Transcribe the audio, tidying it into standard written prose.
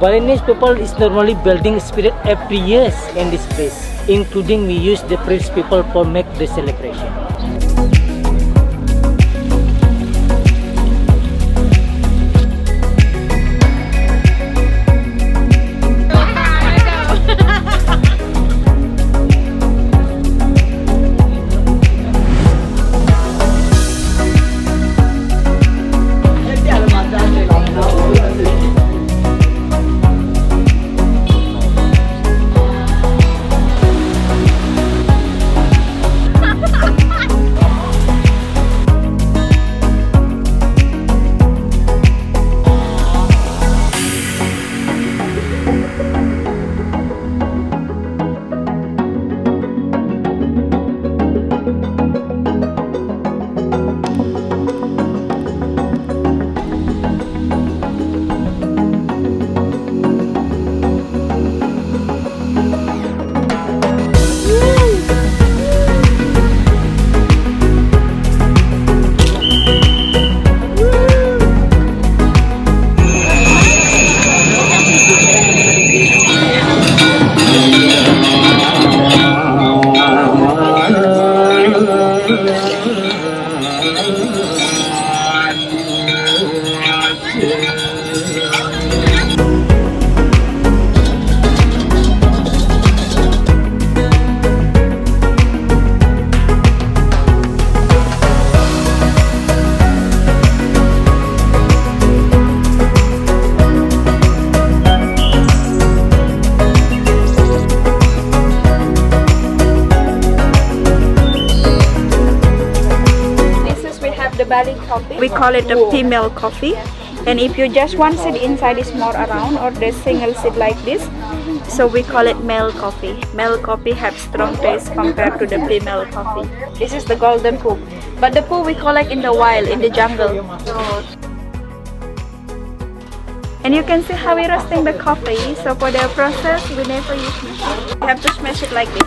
Balinese people is normally building spirit every year in this place, including we use the priest people for make the celebration. Bali coffee. We call it a female coffee, and if you just one seed inside is more around, or the single seed like this, so we call it male coffee. Male coffee have strong taste compared to the female coffee. This is the golden poo, but the poo we collect in the wild, in the jungle. And you can see how we roasting the coffee. So for the process, we never use machine. We have to smash it like this.